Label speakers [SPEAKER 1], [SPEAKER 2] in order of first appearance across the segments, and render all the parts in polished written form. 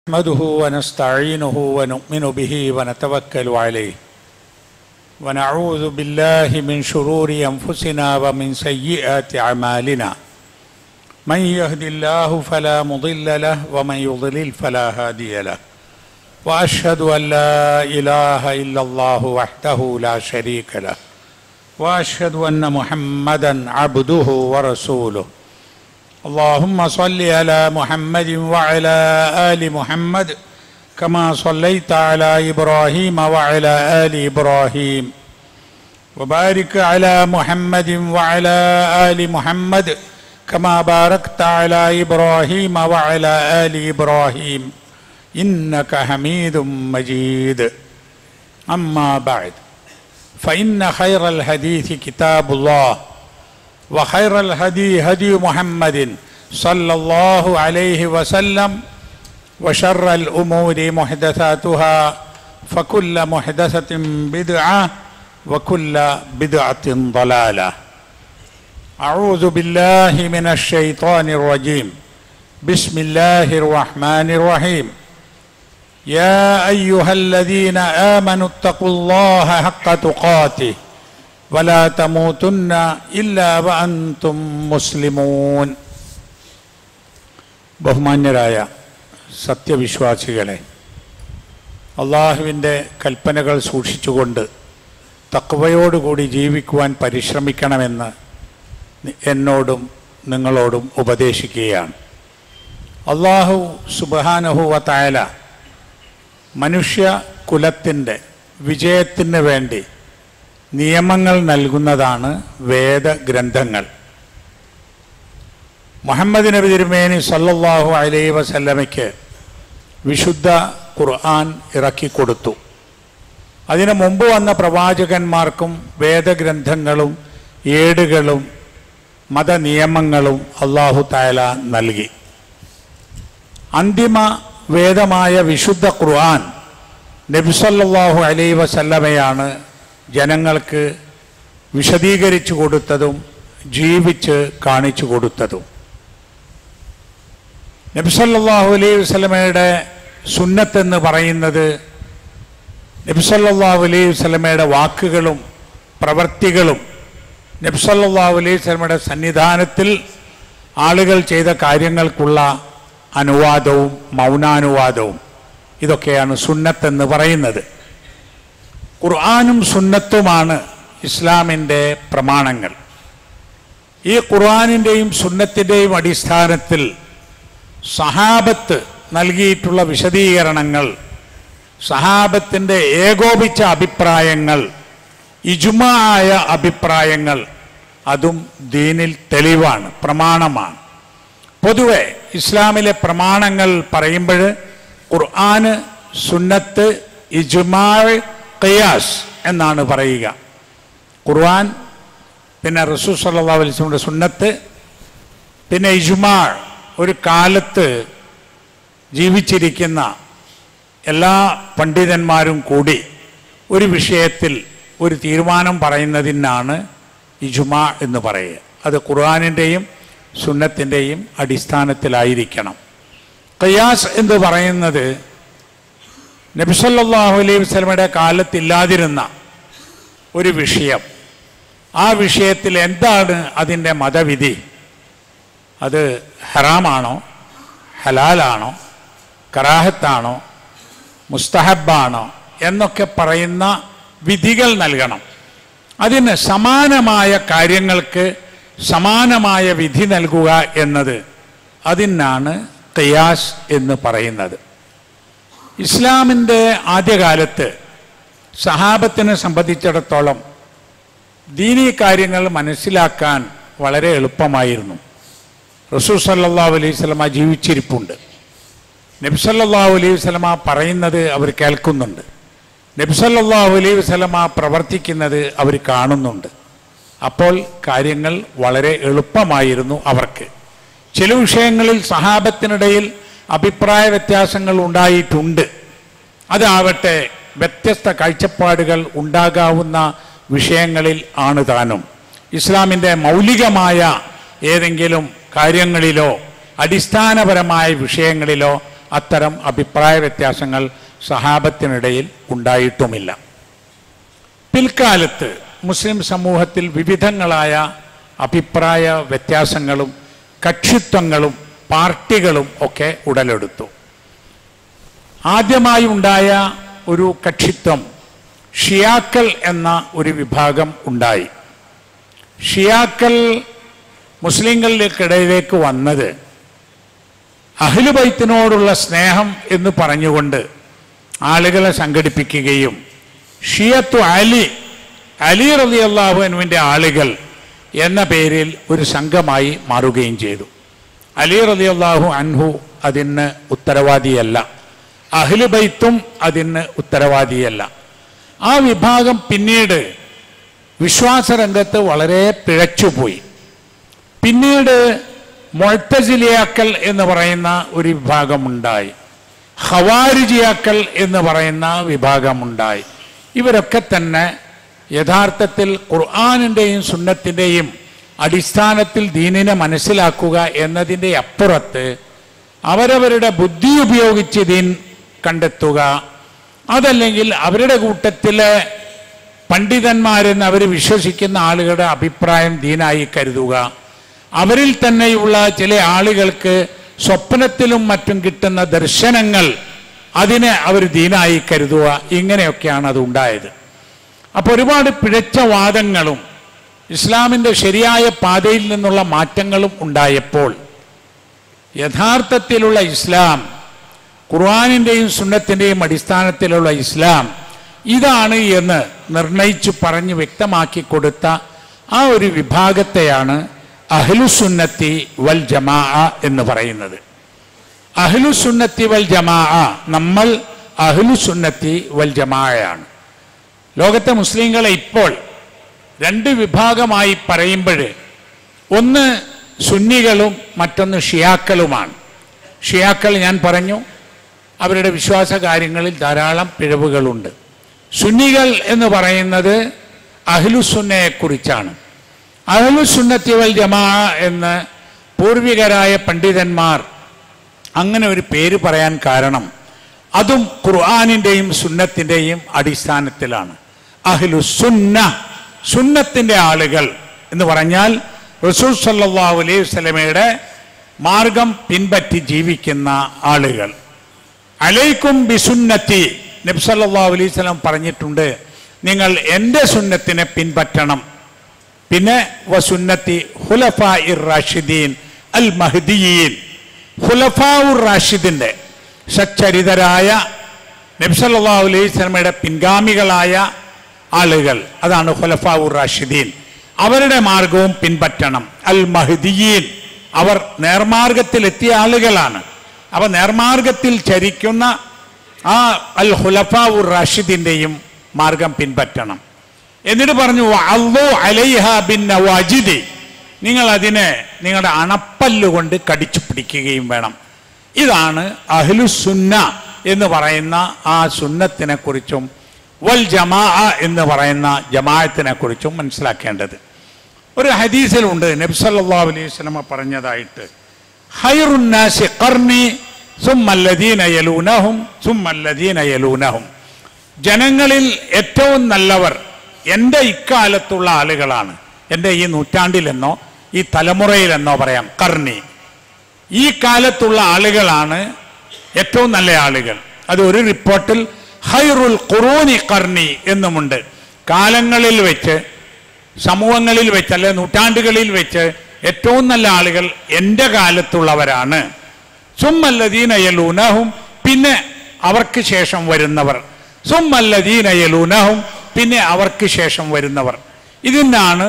[SPEAKER 1] نحمده ونستعينه ونؤمن به ونتوكل عليه ونعوذ بالله من شرور أنفسنا ومن سيئات أعمالنا من يهد الله فلا مضل له ومن يضلل فلا هادي له وأشهد أن لا إله إلا الله وحده لا شريك له وأشهد أن محمدا عبده ورسوله اللهم صل على محمد وعلى آل محمد كما صليت على إبراهيم وعلى آل إبراهيم وبارك على محمد وعلى آل محمد كما باركت على إبراهيم وعلى آل إبراهيم إنك حميد مجيد أما بعد فإن خير الحديث كتاب الله وخير الهدي هدي محمد صلى الله عليه وسلم وشر الأمور محدثاتها فكل محدثة بدعة وكل بدعة ضلالة. أعوذ بالله من الشيطان الرجيم. بسم الله الرحمن الرحيم. يا أيها الذين آمنوا اتقوا الله حق تقاته ولا تموتن إلا وأنتم مسلمون. ബഹുമാന്യരായ സത്യവിശ്വാസികളെ, അള്ളാഹുവിൻ്റെ കൽപ്പനകൾ സൂക്ഷിച്ചുകൊണ്ട് തഖ്വയോടുകൂടി ജീവിക്കുവാൻ പരിശ്രമിക്കണമെന്ന് എന്നോടും നിങ്ങളോടും ഉപദേശിക്കുകയാണ്. അള്ളാഹു സുബ്ഹാനഹു വ തആല മനുഷ്യ കുലത്തിൻ്റെ വിജയത്തിന് വേണ്ടി നിയമങ്ങൾ നൽകുന്നതാണ് വേദഗ്രന്ഥങ്ങൾ. മുഹമ്മദ് നബി തിരുമേനി സല്ലല്ലാഹു അലൈഹി വസല്ലമയ്ക്ക് വിശുദ്ധ ഖുർആൻ ഇറക്കിക്കൊടുത്തു. അതിനു മുമ്പ് വന്ന പ്രവാചകന്മാർക്കും വേദഗ്രന്ഥങ്ങളും ഏടുകളും മതനിയമങ്ങളും അല്ലാഹു തആല നൽകി. അന്തിമ വേദമായ വിശുദ്ധ ഖുർആൻ നബി സല്ലല്ലാഹു അലൈഹി വസല്ലമയാണ് ജനങ്ങൾക്ക് വിശദീകരിച്ചു കൊടുത്തതും ജീവിച്ച് കാണിച്ചു കൊടുത്തതും. നബി സല്ലല്ലാഹു അലൈഹി വസല്ലമയുടെ സുന്നത്തെന്ന് പറയുന്നത് നബി സല്ലല്ലാഹു അലൈഹി വസല്ലമയുടെ വാക്കുകളും പ്രവൃത്തികളും നബി സല്ലല്ലാഹു അലൈഹി വസല്ലമയുടെ സന്നിധാനത്തിൽ ആളുകൾ ചെയ്ത കാര്യങ്ങൾക്കുള്ള അനുവാദവും മൗനാനുവാദവും ഇതൊക്കെയാണ് സുന്നത്തെന്ന് പറയുന്നത്. ഖുർആനും സുന്നത്തുമാണ് ഇസ്ലാമിൻ്റെ പ്രമാണങ്ങൾ. ഈ ഖുർആനിൻ്റെയും സുന്നത്തിൻ്റെയും അടിസ്ഥാനത്തിൽ സഹാബത്ത് നൽകിയിട്ടുള്ള വിശദീകരണങ്ങൾ, സഹാബത്തിൻ്റെ ഏകോപിച്ച അഭിപ്രായങ്ങൾ, ഇജ്മാഅയ അഭിപ്രായങ്ങൾ, അതും ദീനിൽ തെളിവാണ്, പ്രമാണമാണ്. പൊതുവെ ഇസ്ലാമിലെ പ്രമാണങ്ങൾ പറയുമ്പോൾ ഖുർആന്, സുന്നത്ത്, ഇജ്മാഅ്, ഖിയാസ് എന്നാണ് പറയുക. ഖുർആൻ, പിന്നെ റസൂൽ സല്ലല്ലാഹു അലൈഹി വസല്ലമയുടെ സുന്നത്ത്, പിന്നെ ഇജ്മാഅ്. ഒരു കാലത്ത് ജീവിച്ചിരിക്കുന്ന എല്ലാ പണ്ഡിതന്മാരും കൂടി ഒരു വിഷയത്തിൽ ഒരു തീരുമാനം പറയുന്നതിനാണ് ഇജ്മാഅ് എന്ന് പറയുക. അത് ഖുർആനിൻ്റെയും സുന്നത്തിൻ്റെയും അടിസ്ഥാനത്തിലായിരിക്കണം. ഖിയാസ് എന്ന് പറയുന്നത് നബി സല്ലല്ലാഹു അലൈഹി വസല്ലമയുടെ കാലത്തില്ലാതിരുന്ന ഒരു വിഷയം, ആ വിഷയത്തിൽ എന്താണ് അതിൻ്റെ മതവിധി, അത് ഹറാമാണോ, ഹലാലാണോ, കറാഹത്താണോ, മുസ്തഹബാണോ എന്നൊക്കെ പറയുന്ന വിധികൾ നൽകണം. അതിന് സമാനമായ കാര്യങ്ങൾക്ക് സമാനമായ വിധി നൽകുക എന്നത്, അതിനാണ് ഖിയാസ് എന്ന് പറയുന്നത്. ഇസ്ലാമിൻ്റെ ആദ്യകാലത്ത് സഹാബത്തിനെ സംബന്ധിച്ചിടത്തോളം ദീനീ കാര്യങ്ങൾ മനസ്സിലാക്കാൻ വളരെ എളുപ്പമായിരുന്നു. റസൂൽ സല്ലല്ലാഹു അലൈഹി വസല്ലമ ജീവിച്ചിരിപ്പുണ്ട്. നബി സല്ലല്ലാഹു അലൈഹി വസല്ലമ പറയുന്നത് അവർ കേൾക്കുന്നുണ്ട്. നബി സല്ലല്ലാഹു അലൈഹി വസല്ലമ പ്രവർത്തിക്കുന്നത് അവർ കാണുന്നുണ്ട്. അപ്പോൾ കാര്യങ്ങൾ വളരെ എളുപ്പമായിരുന്നു അവർക്ക്. ചില വിഷയങ്ങളിൽ സഹാബത്തിനിടയിൽ അഭിപ്രായ വ്യത്യാസങ്ങൾ ഉണ്ടായിട്ടുണ്ട്. അതാവട്ടെ വ്യത്യസ്ത കാഴ്ചപ്പാടുകൾ ഉണ്ടാകാവുന്ന വിഷയങ്ങളിൽ ആണ് താനും. ഇസ്ലാമിൻ്റെ മൗലികമായ ഏതെങ്കിലും കാര്യങ്ങളിലോ അടിസ്ഥാനപരമായ വിഷയങ്ങളിലോ അത്തരം അഭിപ്രായ വ്യത്യാസങ്ങൾ സഹാബത്തിനിടയിൽ ഉണ്ടായിട്ടുമില്ല. പിൽക്കാലത്ത് മുസ്ലിം സമൂഹത്തിൽ വിവിധങ്ങളായ അഭിപ്രായ വ്യത്യാസങ്ങളും കക്ഷിത്വങ്ങളും പാർട്ടികളും ഒക്കെ ഉടലെടുത്തു. ആദ്യമായി ഉണ്ടായ ഒരു കക്ഷിത്വം ഷിയാക്കൾ എന്ന ഒരു വിഭാഗം ഉണ്ടായി. ഷിയാക്കൾ മുസ്ലിങ്ങൾക്കിടയിലേക്ക് വന്നത് അഹ്ലു ബൈത്തിനോടുള്ള സ്നേഹം എന്ന് പറഞ്ഞുകൊണ്ട് ആളുകളെ സംഘടിപ്പിക്കുകയും ഷിയത്തു അലി റളിയല്ലാഹു അൻഹുവിൻ്റെ ആളുകൾ എന്ന പേരിൽ ഒരു സംഘമായി മാറുകയും ചെയ്തു. അലി റളിയല്ലാഹു അൻഹു അതിന് ഉത്തരവാദിയല്ല, അഹ്ലു ബൈത്തും അതിന് ഉത്തരവാദിയല്ല. ആ വിഭാഗം പിന്നീട് വിശ്വാസരംഗത്ത് വളരെ പിഴച്ചുപോയി. പിന്നീട് മുഅ്തസിലിയാക്കൾ എന്ന് പറയുന്ന ഒരു വിഭാഗമുണ്ടായി, ഖവാരിജിയാക്കൾ എന്ന് പറയുന്ന വിഭാഗമുണ്ടായി. ഇവരൊക്കെ തന്നെ യഥാർത്ഥത്തിൽ ഖുർആനിൻ്റെയും സുന്നത്തിൻ്റെയും അടിസ്ഥാനത്തിൽ ദീനിനെ മനസ്സിലാക്കുക എന്നതിൻ്റെ അപ്പുറത്ത് അവരവരുടെ ബുദ്ധി ഉപയോഗിച്ച് ദീൻ കണ്ടെത്തുക, അതല്ലെങ്കിൽ അവരുടെ കൂട്ടത്തിലെ പണ്ഡിതന്മാരെന്ന് അവർ വിശ്വസിക്കുന്ന ആളുകളുടെ അഭിപ്രായം ദീനായി കരുതുക, അവരിൽ തന്നെയുള്ള ചില ആളുകൾക്ക് സ്വപ്നത്തിലും മറ്റും കിട്ടുന്ന ദർശനങ്ങൾ അതിനെ അവർ ദീനായി കരുതുക, ഇങ്ങനെയൊക്കെയാണ് അത് ഉണ്ടായത്. അപ്പോൾ ഒരുപാട് പിഴച്ച വാദങ്ങളും ഇസ്ലാമിൻ്റെ ശരിയായ പാതയിൽ നിന്നുള്ള മാറ്റങ്ങളും ഉണ്ടായപ്പോൾ യഥാർത്ഥത്തിലുള്ള ഇസ്ലാം, ഖുർആനിൻ്റെയും സുന്നത്തിൻ്റെയും അടിസ്ഥാനത്തിലുള്ള ഇസ്ലാം ഇതാണ് എന്ന് നിർണയിച്ചു പറഞ്ഞ് വ്യക്തമാക്കി കൊടുത്ത ആ ഒരു വിഭാഗത്തെയാണ് അഹ്ലുസുന്നത്തി വൽ ജമാഅ എന്ന് പറയുന്നത്. അഹ്ലുസുന്നത്തി വൽ ജമാഅ, നമ്മൾ അഹ്ലുസുന്നത്തി വൽ ജമാഅയാണ്. ലോകത്തെ മുസ്ലിങ്ങളെ ഇപ്പോൾ രണ്ട് വിഭാഗമായി പറയുമ്പോൾ ഒന്ന് സുന്നികളും മറ്റൊന്ന് ഷിയാക്കളുമാണ്. ഷിയാക്കൾ ഞാൻ പറഞ്ഞു, അവരുടെ വിശ്വാസ കാര്യങ്ങളിൽ ധാരാളം പിഴവുകളുണ്ട്. സുന്നികൾ എന്ന് പറയുന്നത് അഹ്ലുസുന്നയെക്കുറിച്ചാണ്. അഹ്ലുസുന്നത്തി വൽ ജമാഅ എന്ന് പൂർവികരായ പണ്ഡിതന്മാർ അങ്ങനെ ഒരു പേര് പറയാൻ കാരണം അതും ഖുർആനിൻ്റെയും സുന്നത്തിൻ്റെയും അടിസ്ഥാനത്തിലാണ്. അഹ്ലുസുന്ന, സുന്നത്തിൻ്റെ ആളുകൾ എന്ന് പറഞ്ഞാൽ റസൂൽ സല്ലല്ലാഹു അലൈഹി വസല്ലമയുടെ മാർഗം പിൻപറ്റി ജീവിക്കുന്ന ആളുകൾ. അലൈക്കും ബിസുന്നത്തി, നബി സല്ലല്ലാഹു അലൈഹി വസല്ലം പറഞ്ഞിട്ടുണ്ട്, നിങ്ങൾ എൻ്റെ സുന്നത്തിനെ പിൻപറ്റണം. പിന്നെ വസുന്നത്തി ഖുലഫാഇർ റാഷിദീൻ അൽ മഹ്ദിയീൻ, ഖുലഫാഉർ റാഷിദിൻ്റെ സച്ചരിതരായ നബി സല്ലല്ലാഹു അലൈഹി വസല്ലമയുടെ പിൻഗാമികളായ ആളുകൾ, അതാണ് ഖുലഫാഉർ റാഷിദീൻ, അവരുടെ മാർഗവും പിൻപറ്റണം. അൽ മഹ്ദിയീൻ, അവർ നേർമാർഗത്തിലെത്തിയ ആളുകളാണ്. അവ നേർമാർഗത്തിൽ ചരിക്കുന്ന ആ അൽ ഖുലഫാഉർ റാഷിദിൻ്റെയും മാർഗം പിൻപറ്റണം. എന്നിട്ട് പറഞ്ഞു അള്ളു അലൈഹ ബിൻ നവാജിദി, നിങ്ങൾ അതിനെ നിങ്ങളുടെ അണപ്പല്ലുകൊണ്ട് കടിച്ചു പിടിക്കുകയും വേണം. ഇതാണ് അഹ്ലുസുന്ന എന്ന് പറയുന്ന ആ സുന്നത്തിനെ കുറിച്ചും വൽ ജമാഅ എന്ന് പറയുന്ന ജമാഅത്തിനെ കുറിച്ചും മനസ്സിലാക്കേണ്ടത്. ഒരു ഹദീസിലുണ്ട് നബി സല്ലല്ലാഹു അലൈഹി വസല്ലം പറഞ്ഞതായിട്ട്, ഖൈറുൻ നാസി ഖർനി സുമ്മല്ലദീന യലൂനഹും സുമ്മല്ലദീന യലൂനഹും, ജനങ്ങളിൽ ഏറ്റവും നല്ലവർ എൻ്റെ ഇക്കാലത്തുള്ള ആളുകളാണ്. എൻ്റെ ഈ നൂറ്റാണ്ടിലെന്നോ ഈ തലമുറയിലെന്നോ പറയാം. ഖർനി, ഈ കാലത്തുള്ള ആളുകളാണ് ഏറ്റവും നല്ല ആളുകൾ. അത് ഒരു റിപ്പോർട്ടിൽ ഖൈറുൽ ഖുറൂനി ഖർനി എന്നുമുണ്ട്. കാലങ്ങളിൽ വെച്ച്, സമൂഹങ്ങളിൽ വെച്ച്, അല്ലെ നൂറ്റാണ്ടുകളിൽ വെച്ച് ഏറ്റവും നല്ല ആളുകൾ എൻ്റെ കാലത്തുള്ളവരാണ്. സുമ്മല്ലദീന യലൂനഹും, പിന്നെ അവർക്ക് ശേഷം വരുന്നവർ. സുമ്മല്ലദീന യലൂനഹും, പിന്നെ അവർക്ക് ശേഷം വരുന്നവർ. ഇതിനാണ്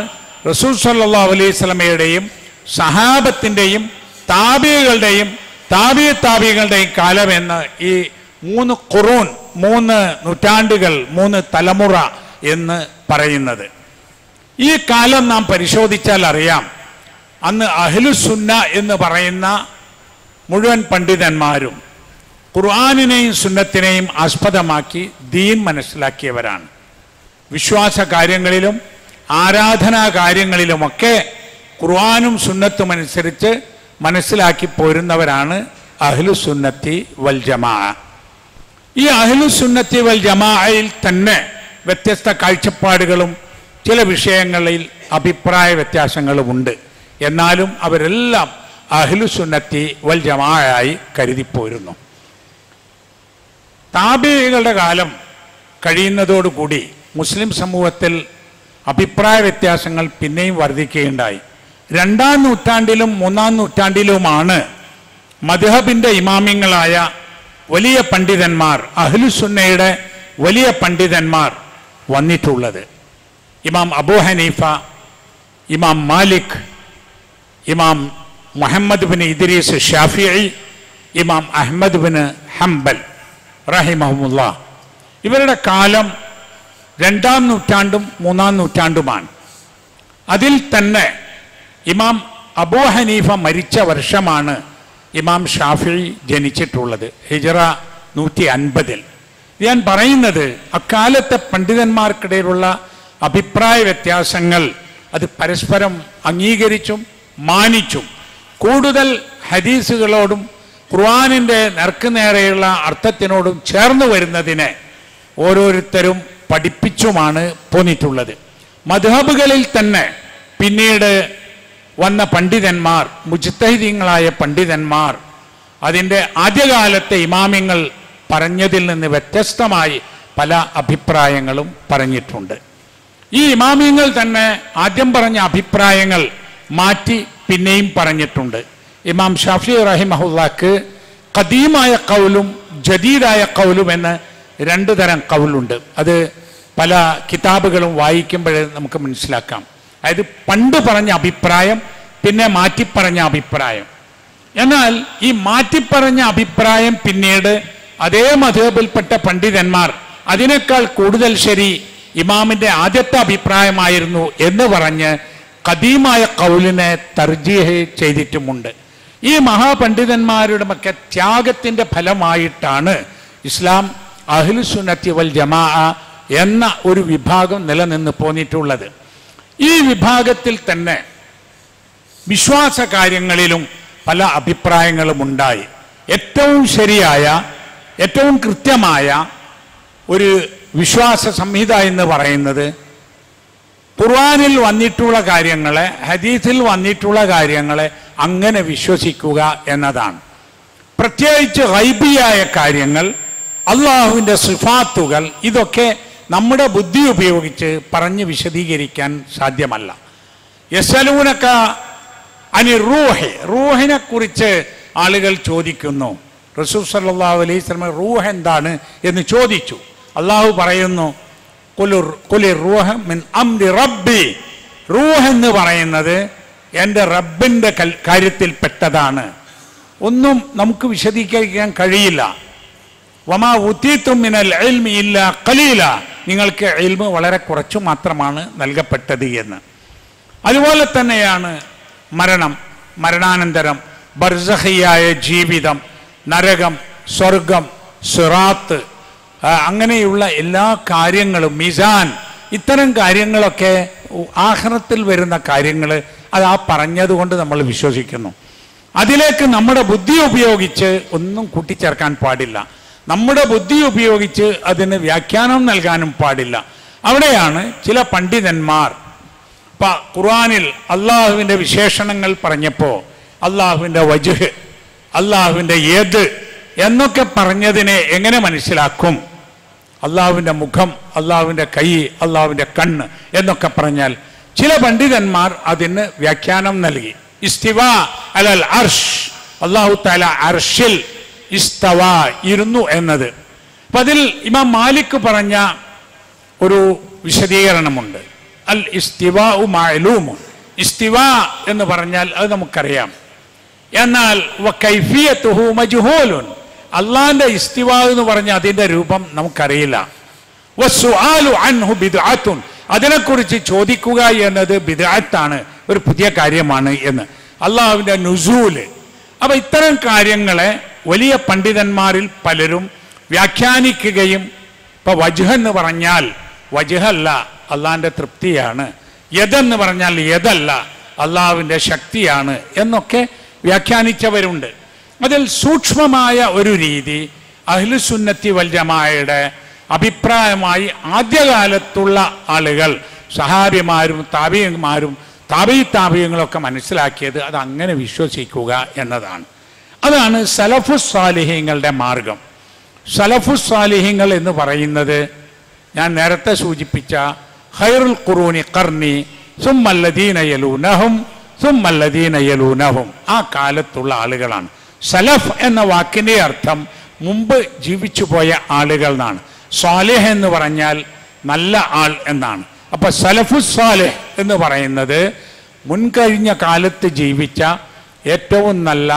[SPEAKER 1] റസൂൽ സല്ലല്ലാഹു അലൈഹി വസല്ലമയുടെയും സഹാബത്തിൻ്റെയും താബികളുടെയും താബികളുടെയും കാലമെന്ന് ഈ 3 ഖുറൂൻ, 3 നൂറ്റാണ്ടുകൾ, 3 തലമുറ എന്ന് പറയുന്നത്. ഈ കാലം നാം പരിശോധിച്ചാൽ അറിയാം, അന്ന് അഹ്ലുസുന്ന എന്ന് പറയുന്ന മുഴുവൻ പണ്ഡിതന്മാരും ഖുർആനിനെയും സുന്നത്തിനെയും ആസ്പദമാക്കി ദീൻ മനസ്സിലാക്കിയവരാണ്. വിശ്വാസ കാര്യങ്ങളിലും ആരാധനാ കാര്യങ്ങളിലുമൊക്കെ ഖുർആനും സുന്നത്തും അനുസരിച്ച് മനസ്സിലാക്കി പോരുന്നവരാണ് അഹ്ലുസുന്നത്തി വൽ ജമാഅ. ഈ അഹ്ലുസുന്നത്തി വൽ ജമാഅയിൽ തന്നെ വ്യത്യസ്ത കാഴ്ചപ്പാടുകളും ചില വിഷയങ്ങളിൽ അഭിപ്രായ വ്യത്യാസങ്ങളുമുണ്ട്. എന്നാലും അവരെല്ലാം അഹ്ലുസുന്നത്തി വൽ ജമാഅയായി കരുതിപ്പോരുന്നു. താബിഈകളുടെ കാലം കഴിയുന്നതോടുകൂടി മുസ്ലിം സമൂഹത്തിൽ അഭിപ്രായ വ്യത്യാസങ്ങൾ പിന്നെയും വർദ്ധിക്കുകയുണ്ടായി. 2-ാം നൂറ്റാണ്ടിലും 3-ാം നൂറ്റാണ്ടിലുമാണ് മദ്ഹബിൻ്റെ ഇമാമിങ്ങളായ വലിയ പണ്ഡിതന്മാർ, അഹ്ലുസുന്നയുടെ വലിയ പണ്ഡിതന്മാർ വന്നിട്ടുള്ളത്. ഇമാം അബൂ ഹനീഫ, ഇമാം മാലിക്, ഇമാം മുഹമ്മദ് ബിൻ ഇദ്രീസ് ഷാഫിഈ, ഇമാം അഹ്മദ് ബിൻ ഹംബൽ റഹിമഹുമുല്ലാ. ഇവരുടെ കാലം 2-ാം നൂറ്റാണ്ടും 3-ാം നൂറ്റാണ്ടുമാണ്. അതിൽ തന്നെ ഇമാം അബൂ ഹനീഫ മരിച്ച വർഷമാണ് ഇമാം ഷാഫിഈ ജനിച്ചിട്ടുള്ളത്, ഹിജ്റ 150. ഞാൻ പറയുന്നത് അക്കാലത്തെ പണ്ഡിതന്മാർക്കിടയിലുള്ള അഭിപ്രായ വ്യത്യാസങ്ങൾ അത് പരസ്പരം അംഗീകരിച്ചും മാനിച്ചും കൂടുതൽ ഹദീസുകളോടും ഖുർആനിൻ്റെ നേർക്കുനേരെയുള്ള അർത്ഥത്തിനോടും ചേർന്ന് വരുന്നതിനെ ഓരോരുത്തരും പഠിപ്പിച്ചുമാണ് പോന്നിട്ടുള്ളത്. മദ്ഹബുകളിൽ തന്നെ പിന്നീട് വന്ന പണ്ഡിതന്മാർ, മുജ്തഹിദീങ്ങളായ പണ്ഡിതന്മാർ, അതിൻ്റെ ആദ്യകാലത്തെ ഇമാമിങ്ങൾ പറഞ്ഞതിൽ നിന്ന് വ്യത്യസ്തമായി പല അഭിപ്രായങ്ങളും പറഞ്ഞിട്ടുണ്ട്. ഈ ഇമാമിങ്ങൾ തന്നെ ആദ്യം പറഞ്ഞ അഭിപ്രായങ്ങൾ മാറ്റി പിന്നെയും പറഞ്ഞിട്ടുണ്ട്. ഇമാം ഷാഫി റഹിമഹുല്ലാക്ക് ഖദീമായ ഖൗലും ജദീദായ ഖൗലും എന്ന് 2 തരം ഖൗലുണ്ട്. അത് പല കിതാബുകളും വായിക്കുമ്പോൾ നമുക്ക് മനസ്സിലാക്കാം. അതായത് പണ്ട് പറഞ്ഞ അഭിപ്രായം, പിന്നെ മാറ്റിപ്പറഞ്ഞ അഭിപ്രായം. എന്നാൽ ഈ മാറ്റിപ്പറഞ്ഞ അഭിപ്രായം പിന്നീട് അതേ മദ്ഹബിൽപ്പെട്ട പണ്ഡിതന്മാർ അതിനേക്കാൾ കൂടുതൽ ശരി ഇമാമിൻ്റെ ആദ്യത്തെ അഭിപ്രായമായിരുന്നു എന്ന് പറഞ്ഞ് ഖദീമായ ഖൗലിനെ തർജീഹ് ചെയ്തിട്ടുമുണ്ട്. ഈ മഹാപണ്ഡിതന്മാരുടെ ഒക്കെ ത്യാഗത്തിൻ്റെ ഫലമായിട്ടാണ് ഇസ്ലാം അഹ്ലുസുന്നത്തി വൽ ജമാഅ എന്ന ഒരു വിഭാഗം നിലനിന്ന് പോന്നിട്ടുള്ളത്. ഈ വിഭാഗത്തിൽ തന്നെ വിശ്വാസ കാര്യങ്ങളിലും പല അഭിപ്രായങ്ങളും ഉണ്ടായി. ഏറ്റവും ശരിയായ, ഏറ്റവും കൃത്യമായ ഒരു വിശ്വാസ സംഹിത എന്ന് പറയുന്നത് ഖുർആനിൽ വന്നിട്ടുള്ള കാര്യങ്ങളെ, ഹദീസിൽ വന്നിട്ടുള്ള കാര്യങ്ങളെ അങ്ങനെ വിശ്വസിക്കുക എന്നതാണ്. പ്രത്യേകിച്ച് ഗൈബിയായ കാര്യങ്ങൾ, അള്ളാഹുവിൻ്റെ സിഫാത്തുകൾ, ഇതൊക്കെ നമ്മുടെ ബുദ്ധി ഉപയോഗിച്ച് പറഞ്ഞ് വിശദീകരിക്കാൻ സാധ്യമല്ല. യസ്അലൂനക അനി റൂഹ്, റൂഹിനെ കുറിച്ച് ആളുകൾ ചോദിക്കുന്നു. റസൂൽ സല്ലല്ലാഹു അലൈഹി വസല്ലം റൂഹ് എന്താണ് എന്ന് ചോദിച്ചു. അള്ളാഹു പറയുന്നു, ഖുലിർ റൂഹ മിൻ അംരി റബ്ബി, റൂഹ് എന്ന് പറയുന്നത് എൻ്റെ റബ്ബിൻ്റെ കാര്യത്തിൽപ്പെട്ടതാണ്. ഒന്നും നമുക്ക് വിശദീകരിക്കാൻ കഴിയില്ല. വമാ ഉതീതും മിനൽ ഇൽമി ഇല്ലാ ഖലീല, നിങ്ങൾക്ക് ഇൽമ് വളരെ കുറച്ചു മാത്രമാണ് നൽകപ്പെട്ടത് എന്ന്. അതുപോലെ തന്നെയാണ് മരണം, മരണാനന്തരം, ബർസഖിയായ ജീവിതം, നരകം, സ്വർഗം, സിറാത്ത്, അങ്ങനെയുള്ള എല്ലാ കാര്യങ്ങളും, മിസാൻ, ഇത്തരം കാര്യങ്ങളൊക്കെ ആഖിറത്തിൽ വരുന്ന കാര്യങ്ങൾ, അത് ആ പറഞ്ഞതുകൊണ്ട് നമ്മൾ വിശ്വസിക്കുന്നു. അതിലേക്ക് നമ്മുടെ ബുദ്ധി ഉപയോഗിച്ച് ഒന്നും കൂട്ടിച്ചേർക്കാൻ പാടില്ല. നമ്മുടെ ബുദ്ധി ഉപയോഗിച്ച് അതിന് വ്യാഖ്യാനം നൽകാനും പാടില്ല. അവിടെയാണ് ചില പണ്ഡിതന്മാർ ഖുർആനിൽ അള്ളാഹുവിൻ്റെ വിശേഷണങ്ങൾ പറഞ്ഞപ്പോൾ അള്ളാഹുവിൻ്റെ വജ്ഹ്, അള്ളാഹുവിൻ്റെ യദ് എന്നൊക്കെ പറഞ്ഞതിനെ എങ്ങനെ മനസ്സിലാക്കും? അള്ളാഹുവിൻ്റെ മുഖം, അള്ളാഹുവിൻ്റെ കൈ, അള്ളാഹുവിൻ്റെ കണ്ണ് എന്നൊക്കെ പറഞ്ഞാൽ ചില പണ്ഡിതന്മാർ അതിന് വ്യാഖ്യാനം നൽകി. ഇസ്തിവാ അലൽ അർഷ്, അള്ളാഹു തആല അർഷിൽ ഇസ്തവ ഇരുന്നു എന്നത്. അപ്പം അതിൽ ഇമാം മാലിക് പറഞ്ഞ ഒരു വിശദീകരണമുണ്ട്. അൽ ഇസ്തിവാഉ മഅലൂമുൻ, ഇസ്തിവാ എന്ന് പറഞ്ഞാൽ അത് നമുക്കറിയാം. എന്നാൽ വകൈഫിയതുഹു മജ്ഹൂലുൻ, അള്ളാഹിൻ്റെ ഇസ്തിവാ എന്ന് പറഞ്ഞാൽ അതിൻ്റെ രൂപം നമുക്കറിയില്ല. വസ്സുആലു അൻഹു ബിദ്അത്തുൻ, അതിനെക്കുറിച്ച് ചോദിക്കുക എന്നത് ബിദ്അത്താണ്, ഒരു പുതിയ കാര്യമാണ് എന്ന്. അള്ളാഹുവിൻ്റെ നുസൂല്. അപ്പം ഇത്തരം കാര്യങ്ങളെ വലിയ പണ്ഡിതന്മാരിൽ പലരും വ്യാഖ്യാനിക്കുകയും, ഇപ്പം വജ്ഹ് എന്ന് പറഞ്ഞാൽ വജ്ഹല്ല, അള്ളാഹിൻ്റെ തൃപ്തിയാണ്, യദെന്ന് പറഞ്ഞാൽ യദല്ല, അള്ളാഹുവിൻ്റെ ശക്തിയാണ് എന്നൊക്കെ വ്യാഖ്യാനിച്ചവരുണ്ട്. അതിൽ സൂക്ഷ്മമായ ഒരു രീതി അഹ്ലുസുന്നത്തി വൽ ജമാഅയുടെ അഭിപ്രായമായി ആദ്യകാലത്തുള്ള ആളുകൾ സഹാബിമാരും താബിഈന്മാരും താബിഈങ്ങളൊക്കെ മനസ്സിലാക്കിയത് അത് അങ്ങനെ വിശ്വസിക്കുക എന്നതാണ്. അതാണ് സലഫുസ് സാലിഹീങ്ങളുടെ മാർഗം. സലഫുസ് സാലിഹീങ്ങൾ എന്ന് പറയുന്നത് ഞാൻ നേരത്തെ സൂചിപ്പിച്ച ഖൈറുൽ ഖുറൂനി ഖർനി സുമ്മല്ലദീന യലൂനഹും സുമ്മല്ലദീന യലൂനഹും ആ കാലത്തുള്ള ആളുകളാണ്. സലഫ് എന്ന വാക്കിൻ്റെ അർത്ഥം മുമ്പ് ജീവിച്ചു പോയ ആളുകൾ എന്നാണ്. സ്വാലിഹ് എന്ന് പറഞ്ഞാൽ നല്ല ആൾ എന്നാണ്. അപ്പൊ സലഫുസ് സാലിഹ് എന്ന് പറയുന്നത് മുൻകഴിഞ്ഞ കാലത്ത് ജീവിച്ച ഏറ്റവും നല്ല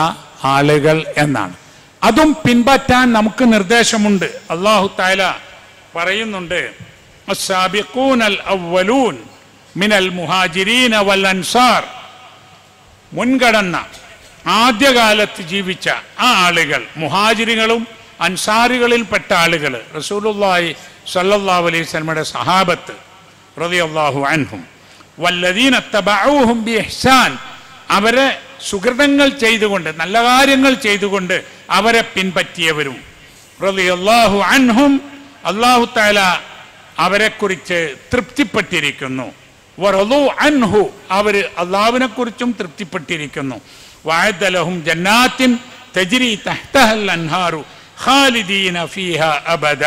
[SPEAKER 1] ആളുകൾ എന്നാണ്. അതും പിൻപറ്റാൻ നമുക്ക് നിർദ്ദേശമുണ്ട്. അല്ലാഹു തആല പറയുന്നുണ്ട്, അസ്സാബിഖൂനൽ അവ്വലൂൻ മിനൽ മുഹാജിരീന വൽ അൻസാർ, മുൻകടന്ന ആദ്യകാലത്ത് ജീവിച്ച ആ ആളുകൾ, മുഹാജിറുകളും അൻസാരികളിൽപ്പെട്ട ആളുകൾ, റസൂലുള്ളാഹി സ്വല്ലല്ലാഹു അലൈഹി വസല്ലമയുടെ സഹാബത്ത് റളിയല്ലാഹു അൻഹും, വല്ലദീന തബഊഹും ബിഇഹ്സാൻ, അവരെ സുകൃതങ്ങൾ ചെയ്തുകൊണ്ട് നല്ല കാര്യങ്ങൾ ചെയ്തുകൊണ്ട് അവരെ പിൻപറ്റിയവരും, റളിയല്ലാഹു അൻഹും, അല്ലാഹു തആല അവരെക്കുറിച്ച് തൃപ്തിപ്പെട്ടിരിക്കുന്നു, വറളു അൻഹു, അവർ അല്ലാഹുവിനെ കുറിച്ചും തൃപ്തിപ്പെട്ടിരിക്കുന്നു, വഅദ ലഹും ജന്നാത്തിൻ തജ്രി തഹ്തഹൽ അൻഹാറു ഖാലിദീന ഫീഹാ അബദ,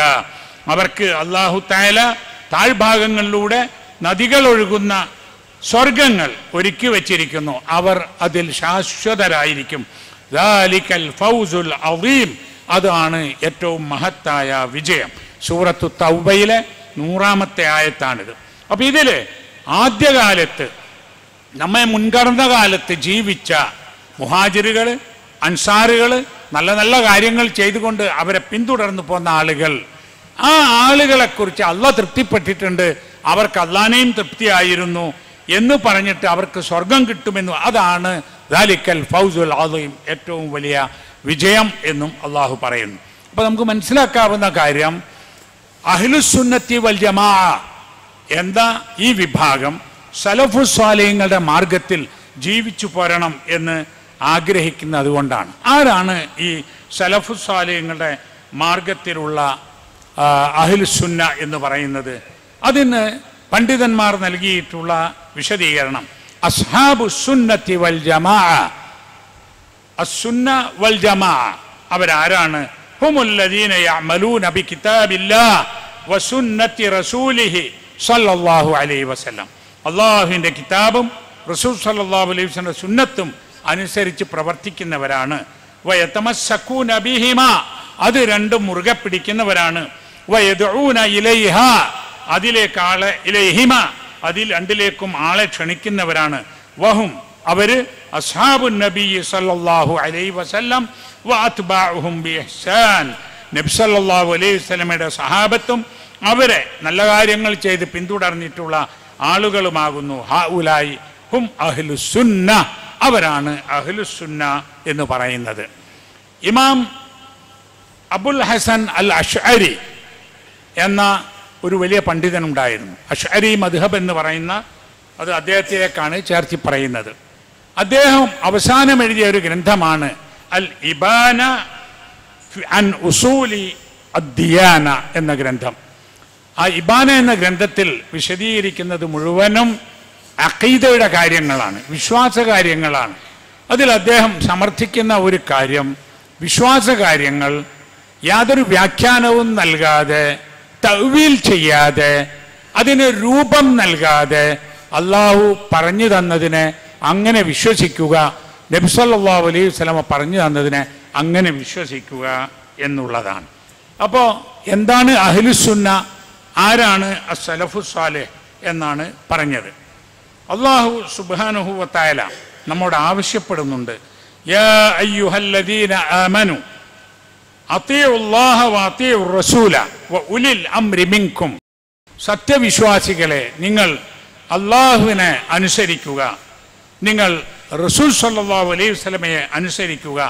[SPEAKER 1] അവർക്ക് അല്ലാഹു തആല താഴ്ഭാഗങ്ങളിലൂടെ നദികൾ ഒഴുകുന്ന സ്വർഗങ്ങൾ ഒരുക്കി വച്ചിരിക്കുന്നു, അവർ അതിൽ ശാശ്വതരായിരിക്കും. ദാലികൽ ഫൗസുൽ അദീം, അതാണ് ഏറ്റവും മഹത്തായ വിജയം. സൂറത്തു തൗബയിലെ 100-ാമത്തെ ആയത്താണിത്. അപ്പൊ ഇതില് ആദ്യകാലത്ത് നമ്മെ മുൻകടന്ന കാലത്ത് ജീവിച്ച മുഹാജിറുകൾ അൻസാറുകൾ നല്ല നല്ല കാര്യങ്ങൾ ചെയ്തുകൊണ്ട് അവരെ പിന്തുടർന്നു പോന്ന ആളുകൾ, ആ ആളുകളെക്കുറിച്ച് അള്ളാഹ് തൃപ്തിപ്പെട്ടിട്ടുണ്ട്, അവർക്ക് അള്ളാനെയും തൃപ്തിയായിരുന്നു എന്ന് പറഞ്ഞിട്ട് അവർക്ക് സ്വർഗം കിട്ടുമെന്നും അതാണ് ദാലിക്കൽ ഫൗസുൽ അദീം, ഏറ്റവും വലിയ വിജയം എന്നും അള്ളാഹു പറയുന്നു. അപ്പോൾ നമുക്ക് മനസ്സിലാക്കാവുന്ന കാര്യം, അഹ്ലുസുന്നത്തി വൽ ജമാഅ എന്താ ഈ വിഭാഗം സലഫുസ് സ്വാലിഹീങ്ങളുടെ മാർഗത്തിൽ ജീവിച്ചു പോരണം എന്ന് ആഗ്രഹിക്കുന്നത് കൊണ്ടാണ്. ആരാണ് ഈ സലഫുസ് സ്വാലിഹീങ്ങളുടെ മാർഗത്തിലുള്ള അഹ്ലുസുന്ന എന്ന് പറയുന്നത്? അതിന് പണ്ഡിതന്മാർ നൽകിയിട്ടുള്ള വിശദീകരണം, അസ്ഹാബു സുന്നത്തി വൽ ജമാഅ, അസ്സുന്ന വൽ ജമാഅ അവരാരാണ്? ഹുമുല്ലദീന യഅമലൂന ബികിതാബില്ലാഹ് വസുന്നത്തി റസൂലിഹി സല്ലല്ലാഹു അലൈഹി വസല്ലം, അല്ലാഹുവിൻ്റെ കിതാബും റസൂൽ സല്ലല്ലാഹു അലൈഹി വസല്ലം സുന്നത്തും അനുസരിച്ച് പ്രവർത്തിക്കുന്നവരാണ്. വയതമസ്സകൂന ബിഹിമാ, അത് രണ്ടും മുറുകെ പിടിക്കുന്നവരാണ്. വയദഊന ഇലൈഹാ, അതിലേക്ക് ആളെ, ഇലൈഹിമ, അതിൽ രണ്ടിലേക്കും ആളെ ക്ഷണിക്കുന്നവരാണ്. വഹും, അവര് അസ്ഹാബുൻ നബി സല്ലല്ലാഹു അലൈഹി വസല്ലം വഅത്ബാഉഹും ബിഇഹ്സാൻ, നബി സല്ലല്ലാഹു അലൈഹി വസല്ലമയുടെ സഹാബത്തും അവരെ നല്ല കാര്യങ്ങൾ ചെയ്ത് പിന്തുടർന്നിട്ടുള്ള ആളുകളുമാകുന്നു. ഹഉലായി ഹും അഹ്ലുസുന്ന, അവരാണ് അഹ്ലുസുന്ന എന്ന് പറയുന്നത്. ഇമാം അബുൽ ഹസൻ അൽ അശ്അരി എന്ന ഒരു വലിയ പണ്ഡിതനുണ്ടായിരുന്നു. അശ്അരി മദ്ഹബ് എന്ന് പറയുന്ന അത് അദ്ദേഹത്തിലേക്കാണ് ചേർത്തി പറയുന്നത്. അദ്ദേഹം അവസാനം എഴുതിയ ഒരു ഗ്രന്ഥമാണ് അൽ ഇബാന അൻ ഉസൂലി അദ്ദിയാന എന്ന ഗ്രന്ഥം. ആ ഇബാന എന്ന ഗ്രന്ഥത്തിൽ വിശദീകരിക്കുന്നത് മുഴുവനും അഖീദയുടെ കാര്യങ്ങളാണ്, വിശ്വാസ കാര്യങ്ങളാണ്. അതിൽ അദ്ദേഹം സമർത്ഥിക്കുന്ന ഒരു കാര്യം, വിശ്വാസ കാര്യങ്ങൾ യാതൊരു വ്യാഖ്യാനവും നൽകാതെ, തഅ്വീൽ ചെയ്യാതെ, അതിന് രൂപം നൽകാതെ അള്ളാഹു പറഞ്ഞു തന്നതിനെ അങ്ങനെ വിശ്വസിക്കുക, നബി സല്ലല്ലാഹു അലൈഹി വസല്ലമ പറഞ്ഞു തന്നതിനെ അങ്ങനെ വിശ്വസിക്കുക എന്നുള്ളതാണ്. അപ്പോൾ എന്താണ് അഹ്ലുസുന്ന, ആരാണ് അസ്സലഫുസ് സാലിഹ് എന്നാണ് പറഞ്ഞത്. അല്ലാഹു സുബ്ഹാനഹു വ തആല നമ്മോട് ആവശ്യപ്പെടുന്നുണ്ട്, യാ അയ്യുഹല്ലദീന ആമനു അത്തിഉല്ലാഹ വഅത്തിഉർ റസൂല വഉലിൽ അംരി മിൻകും, സത്യവിശ്വാസികളെ നിങ്ങൾ അല്ലാഹുവിനെ അനുസരിക്കുക, നിങ്ങൾ റസൂൽ സല്ലല്ലാഹു അലൈഹി വസല്ലമയെ അനുസരിക്കുക,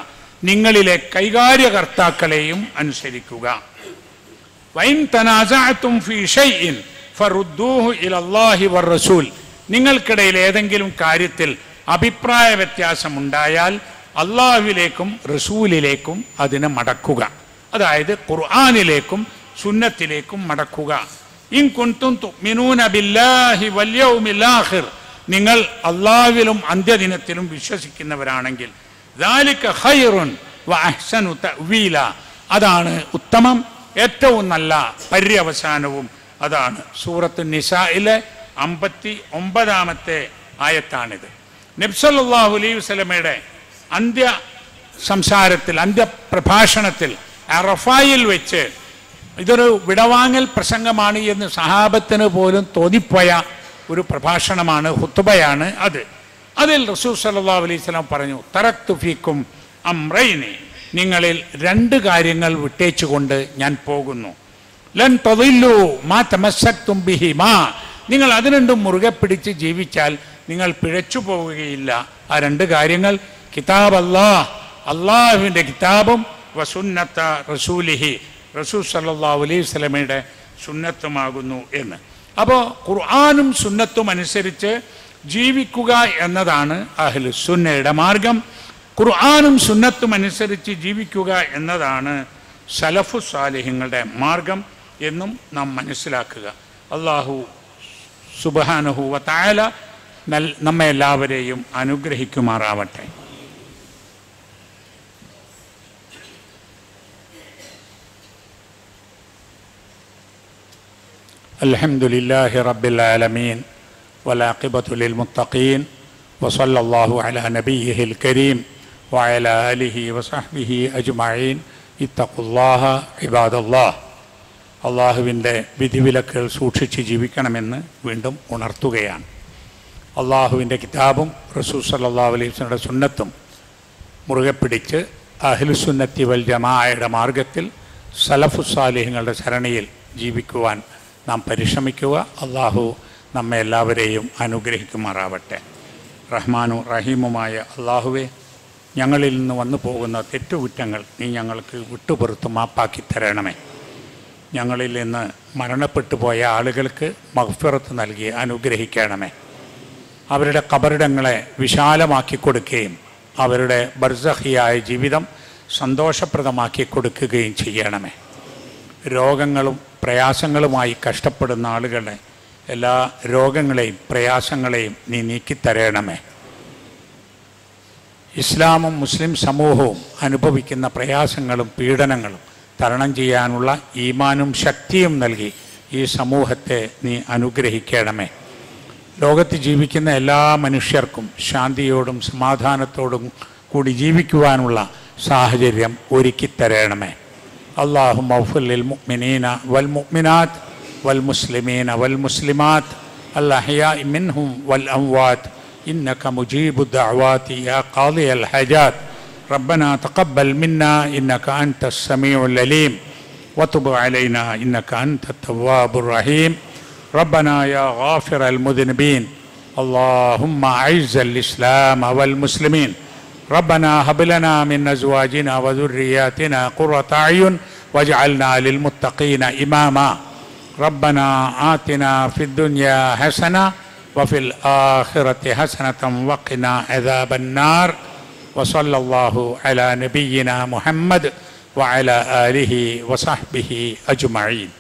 [SPEAKER 1] നിങ്ങളിലെ കൈകാര്യകർത്താക്കളെയും അനുസരിക്കുക. വഇൻ തനാസഅതും ഫീ ഷൈഇൻ ഫറുദ്ദൂഹു ഇലല്ലാഹി വറസൂൽ, നിങ്ങൾക്കിടയിൽ ഏതെങ്കിലും കാര്യത്തിൽ അഭിപ്രായ വ്യത്യാസമുണ്ടായാൽ അള്ളാഹുവിലേക്കും റസൂലിലേക്കും അതിനെ മടക്കുക. അതായത് ഖുർആനിലേക്കും സുന്നത്തിലേക്കും മടക്കുക. ഇൻ കുൻതും തുഅ്മിനൂന ബില്ലാഹി വൽ യൗമിൽ ആഖിർ, നിങ്ങൾ അള്ളാഹുവിലും അന്ത്യദിനത്തിലും വിശ്വസിക്കുന്നവരാണെങ്കിൽ, ദാലിക ഖൈറുൻ വ അഹ്സനു തഅ്വീല, അതാണ് ഉത്തമം, ഏറ്റവും നല്ല പര്യവസാനവും അതാണ്. സൂറത്ത് നിസായിലെ 59-ാമത്തെ ആയത്താണിത്. നബി സല്ലല്ലാഹു അലൈഹി വസല്ലമയുടെ അന്ത്യ സംസാരത്തിൽ, അന്ത്യപ്രഭാഷണത്തിൽ അറഫായിൽ വെച്ച് ഇതൊരു വിടവാങ്ങൽ പ്രസംഗമാണ് എന്ന് സഹാബത്തിന് പോലും തോന്നിപ്പോയ ഒരു പ്രഭാഷണമാണ്, ഖുത്ബയാണ് അത്. അതിൽ റസൂൽ സല്ലല്ലാഹു അലൈഹി വസല്ലം പറഞ്ഞു, തറക്തു ഫീക്കും അംറൈനി, നിങ്ങളിൽ 2 കാര്യങ്ങൾ വിട്ടേച്ചുകൊണ്ട് ഞാൻ പോകുന്നു. ലൻ തദില്ലു മാ തമസ്സക്തും ബിഹിമാ, നിങ്ങൾ അത് രണ്ടും മുറുകെ പിടിച്ച് ജീവിച്ചാൽ നിങ്ങൾ പിഴച്ചു പോവുകയില്ല. ആ 2 കാര്യങ്ങൾ കിതാബ് അല്ലാഹ്, അള്ളാഹുവിൻ്റെ കിതാബും വസുന്നത്ത റസൂലിഹി, റസൂൽ സല്ലല്ലാഹു അലൈഹി വസല്ലമയുടെ സുന്നത്തുമാകുന്നു എന്ന്. അപ്പോൾ ഖുർആനും സുന്നത്തും അനുസരിച്ച് ജീവിക്കുക എന്നതാണ് അഹ്ലുസുന്നയുടെ മാർഗം. ഖുർആനും സുന്നത്തും അനുസരിച്ച് ജീവിക്കുക എന്നതാണ് സലഫു സാലിഹ്യങ്ങളുടെ മാർഗം എന്നും നാം മനസ്സിലാക്കുക. അല്ലാഹു സുബ്ഹാനഹു വ തആല നമ്മെ എല്ലാവരെയും അനുഗ്രഹിക്കുമാറാവട്ടെ. അൽഹംദുലില്ലാഹി റബ്ബിൽ ആലമീൻ വലാഖിബത്തു ലിൽ മുത്തഖീൻ വസല്ലല്ലാഹു അലാ നബിയ്യിഹിൽ കരീം വഅലാ ആലിഹി വസഹ്ബിഹി അജ്മഈൻ. ഇത്തഖുല്ലാഹ ഇബാദല്ലാഹ്. അള്ളാഹുവിൻ്റെ വിധിവിലക്കുകൾ സൂക്ഷിച്ച് ജീവിക്കണമെന്ന് വീണ്ടും ഉണർത്തുകയാണ്. അള്ളാഹുവിൻ്റെ കിതാബും റസൂൽ സല്ലല്ലാഹു അലൈഹി വസല്ലമയുടെ സുന്നത്തും മുറുകെ പിടിച്ച് അഹ്ലുസുന്നത്തി വൽ ജമാഅയുടെ മാർഗത്തിൽ സലഫു സാലിഹ്യങ്ങളുടെ സരണിയിൽ ജീവിക്കുവാൻ നാം പരിശ്രമിക്കുക. അള്ളാഹു നമ്മെ എല്ലാവരെയും അനുഗ്രഹിക്കുമാറാവട്ടെ. റഹ്മാനു റഹീമുമായ അള്ളാഹുവെ, ഞങ്ങളിൽ നിന്ന് വന്നു പോകുന്ന തെറ്റുകുറ്റങ്ങൾ നീ ഞങ്ങൾക്ക് വിട്ടുപുറത്ത് മാപ്പാക്കി തരണമേ. ഞങ്ങളിൽ നിന്ന് മരണപ്പെട്ടു പോയ ആളുകൾക്ക് മഗ്ഫിറത്ത് നൽകി അനുഗ്രഹിക്കണമേ. അവരുടെ ഖബറിടങ്ങളെ വിശാലമാക്കി കൊടുക്കുകയും അവരുടെ ബർസഖിയായ ജീവിതം സന്തോഷപ്രദമാക്കി കൊടുക്കുകയും ചെയ്യണമേ. രോഗങ്ങളും പ്രയാസങ്ങളുമായി കഷ്ടപ്പെടുന്ന ആളുകളുടെ എല്ലാ രോഗങ്ങളെയും പ്രയാസങ്ങളെയും നീ നീക്കിത്തരണമേ. ഇസ്ലാമും മുസ്ലിം സമൂഹവും അനുഭവിക്കുന്ന പ്രയാസങ്ങളും പീഡനങ്ങളും തരണം ചെയ്യാനുള്ള ഈമാനും ശക്തിയും നൽകി ഈ സമൂഹത്തെ നീ അനുഗ്രഹിക്കണമേ. ലോകത്ത് ജീവിക്കുന്ന എല്ലാ മനുഷ്യർക്കും ശാന്തിയോടും സമാധാനത്തോടും കൂടി ജീവിക്കുവാനുള്ള സാഹചര്യം ഒരുക്കിത്തരണമേ. اللهم اغفر للمؤمنين والمؤمنات والمسلمين والمسلمات الأحياء منهم والأموات إنك مجيب الدعوات يا قاضي الحاجات. ربنا تقبل منا إنك أنت السميع العليم وتب علينا إنك أنت التواب الرحيم. ربنا يا غافر المذنبين اللهم أعز الإسلام والمسلمين. ربنا هب لنا من أزواجنا وذرياتنا قرة أعين واجعلنا للمتقين إماما. ربنا آتنا في الدنيا حسنة وفي الآخرة حسنة وقنا عذاب النار. وصلى الله على نبينا محمد وعلى آله وصحبه أجمعين.